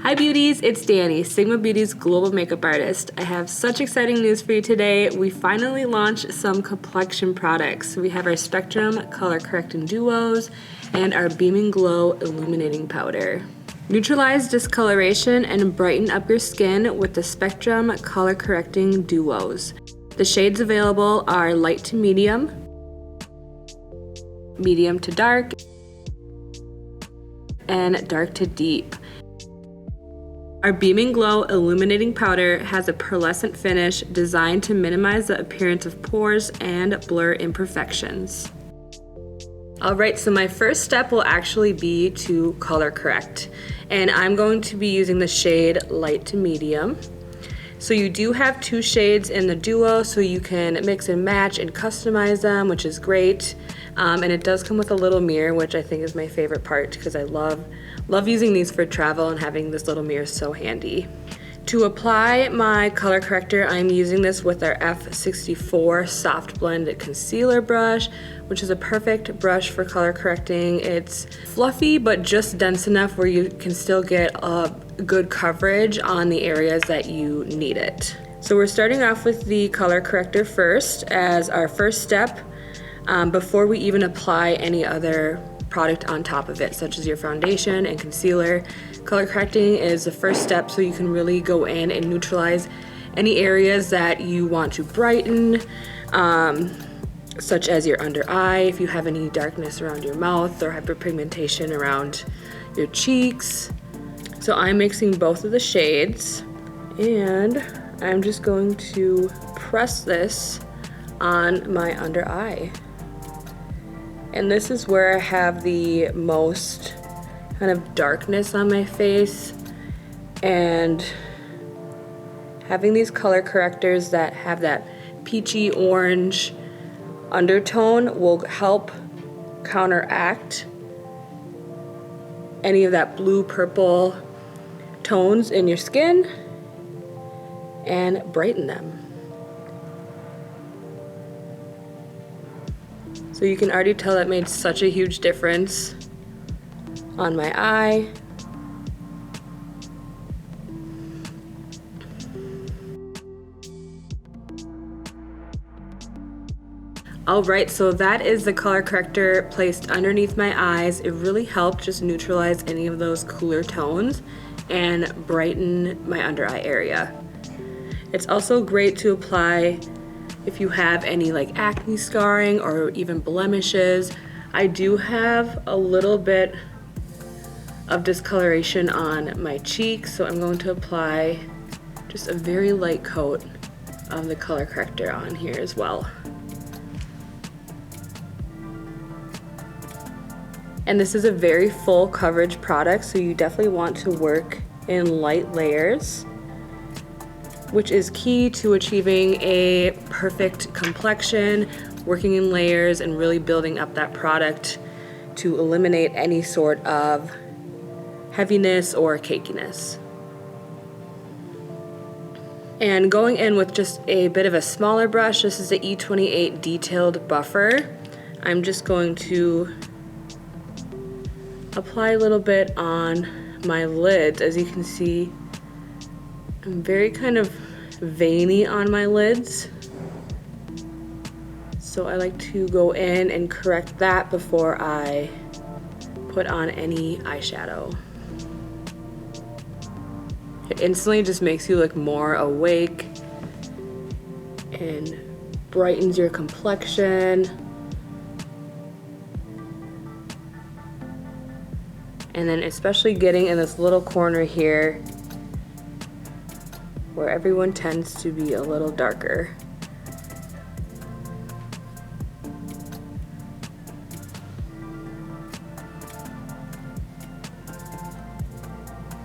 Hi beauties, it's Danny, Sigma Beauty's global makeup artist. I have such exciting news for you today. We finally launched some complexion products. We have our Spectrum Color Correcting Duos and our Beaming Glow Illuminating Powder. Neutralize discoloration and brighten up your skin with the Spectrum Color Correcting Duos. The shades available are light to medium, medium to dark, and dark to deep. Our Beaming Glow Illuminating Powder has a pearlescent finish designed to minimize the appearance of pores and blur imperfections. Alright, so my first step will actually be to color correct. And I'm going to be using the shade light to medium. So you do have two shades in the duo, so you can mix and match and customize them, which is great. And it does come with a little mirror, which I think is my favorite part because I love using these for travel, and having this little mirror is so handy. To apply my color corrector, I'm using this with our F64 Soft Blend Concealer brush, which is a perfect brush for color correcting. It's fluffy, but just dense enough where you can still get a good coverage on the areas that you need it. So we're starting off with the color corrector first as our first step before we even apply any other product on top of it, such as your foundation and concealer. Color correcting is the first step, so you can really go in and neutralize any areas that you want to brighten, such as your under eye, if you have any darkness around your mouth or hyperpigmentation around your cheeks. So I'm mixing both of the shades, and I'm just going to press this on my under eye. And this is where I have the most kind of darkness on my face, and having these color correctors that have that peachy orange undertone will help counteract any of that blue purple tones in your skin and brighten them. So you can already tell that made such a huge difference on my eye. Alright, so that is the color corrector placed underneath my eyes. It really helped just neutralize any of those cooler tones and brighten my under eye area. It's also great to apply if you have any like acne scarring or even blemishes. I do have a little bit of discoloration on my cheeks, so I'm going to apply just a very light coat of the color corrector on here as well. And this is a very full coverage product, so you definitely want to work in light layers, which is key to achieving a perfect complexion, working in layers and really building up that product to eliminate any sort of heaviness or cakiness. And going in with just a bit of a smaller brush, this is the E28 Detailed Buffer. I'm just going to apply a little bit on my lids. As you can see, I'm very kind of veiny on my lids, so I like to go in and correct that before I put on any eyeshadow. It instantly just makes you look more awake and brightens your complexion. And then especially getting in this little corner here where everyone tends to be a little darker.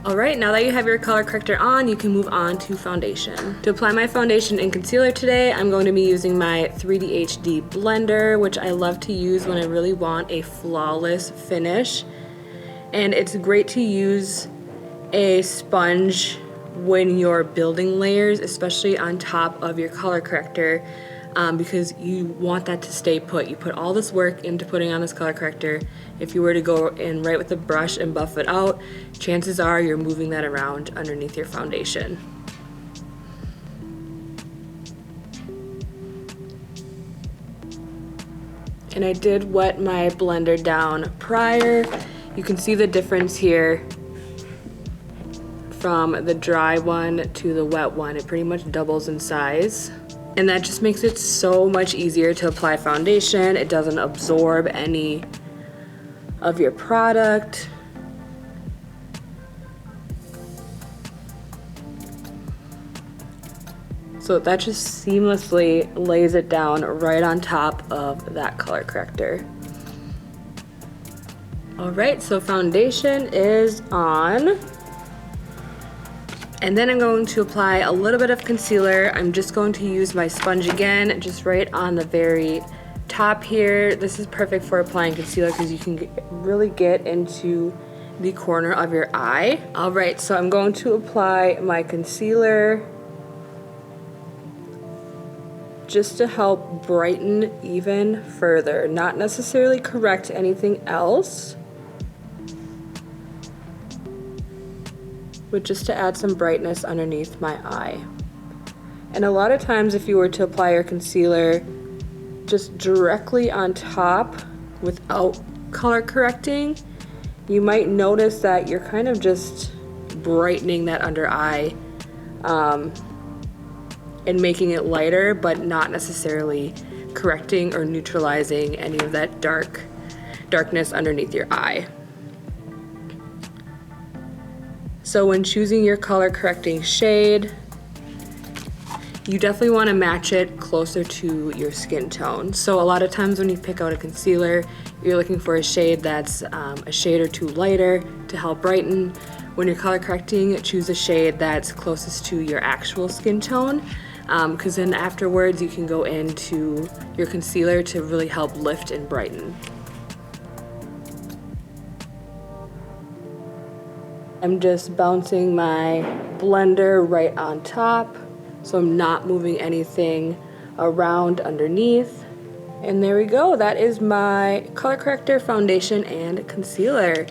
Alright, now that you have your color corrector on, you can move on to foundation. To apply my foundation and concealer today, I'm going to be using my 3D HD blender, which I love to use when I really want a flawless finish. And it's great to use a sponge when you're building layers, especially on top of your color corrector. because you want that to stay put. You put all this work into putting on this color corrector. If you were to go in right with the brush and buff it out, chances are you're moving that around underneath your foundation. And I did wet my blender down prior. You can see the difference here from the dry one to the wet one. It pretty much doubles in size. And that just makes it so much easier to apply foundation. It doesn't absorb any of your product. So that just seamlessly lays it down right on top of that color corrector. All right, so foundation is on. And then I'm going to apply a little bit of concealer. I'm just going to use my sponge again, just right on the very top here. This is perfect for applying concealer because you can really get into the corner of your eye. All right, so I'm going to apply my concealer just to help brighten even further, not necessarily correct anything else, but just to add some brightness underneath my eye. And a lot of times if you were to apply your concealer just directly on top without color correcting, you might notice that you're kind of just brightening that under eye and making it lighter, but not necessarily correcting or neutralizing any of that darkness underneath your eye. So when choosing your color correcting shade, you definitely want to match it closer to your skin tone. So a lot of times when you pick out a concealer, you're looking for a shade that's a shade or two lighter to help brighten. When you're color correcting, choose a shade that's closest to your actual skin tone, because then afterwards you can go into your concealer to really help lift and brighten. I'm just bouncing my blender right on top, so I'm not moving anything around underneath. And there we go, that is my color corrector, foundation, and concealer.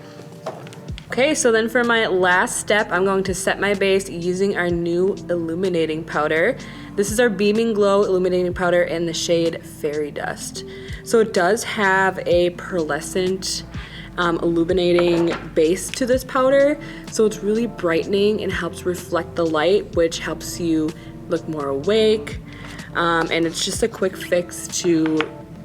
Okay, so then for my last step, I'm going to set my base using our new Illuminating Powder. This is our Beaming Glow Illuminating Powder in the shade Fairy Dust. So it does have a pearlescent illuminating base to this powder, so it's really brightening and helps reflect the light, which helps you look more awake, and it's just a quick fix to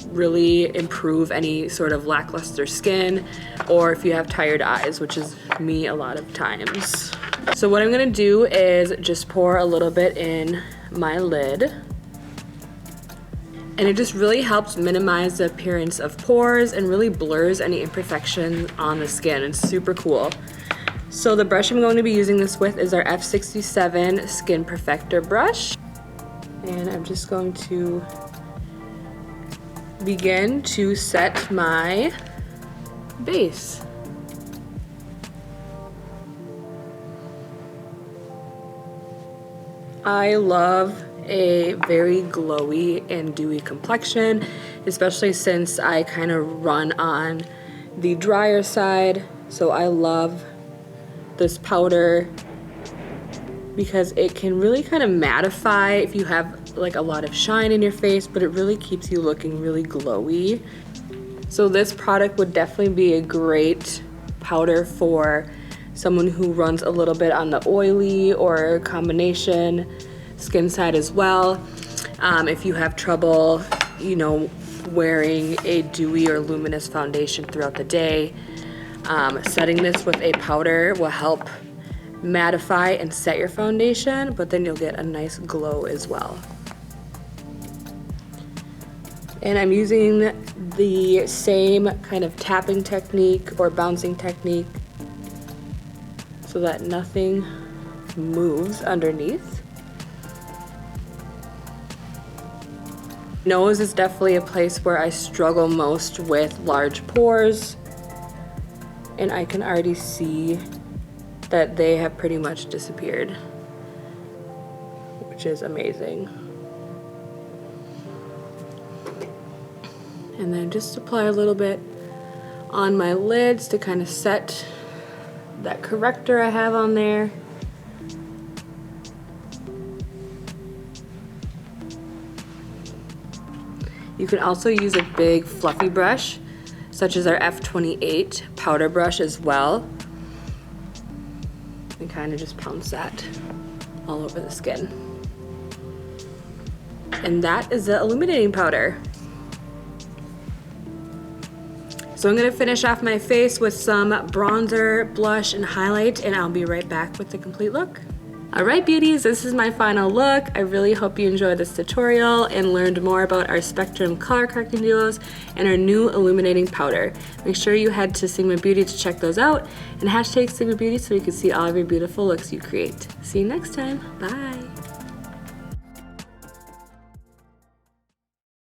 really improve any sort of lackluster skin, or if you have tired eyes, which is me a lot of times. So what I'm gonna do is just pour a little bit in my lid, and it just really helps minimize the appearance of pores and really blurs any imperfections on the skin. It's super cool. So the brush I'm going to be using this with is our F67 Skin Perfector brush. And I'm just going to begin to set my base. I love a very glowy and dewy complexion, especially since I kind of run on the drier side. So I love this powder because it can really kind of mattify if you have like a lot of shine in your face, but it really keeps you looking really glowy. So this product would definitely be a great powder for someone who runs a little bit on the oily or combination skin side as well. If you have trouble, you know, wearing a dewy or luminous foundation throughout the day, setting this with a powder will help mattify and set your foundation, but then you'll get a nice glow as well. And I'm using the same kind of tapping technique or bouncing technique so that nothing moves underneath. Nose is definitely a place where I struggle most with large pores, and I can already see that they have pretty much disappeared, which is amazing. And then just apply a little bit on my lids to kind of set that corrector I have on there. You can also use a big fluffy brush, such as our F28 powder brush as well, and kind of just pounce that all over the skin. And that is the illuminating powder. So I'm gonna finish off my face with some bronzer, blush, and highlight, and I'll be right back with the complete look. All right, beauties, this is my final look. I really hope you enjoyed this tutorial and learned more about our Spectrum color correcting duos and our new illuminating powder. Make sure you head to Sigma Beauty to check those out, and hashtag Sigma Beauty so you can see all of your beautiful looks you create. See you next time, bye.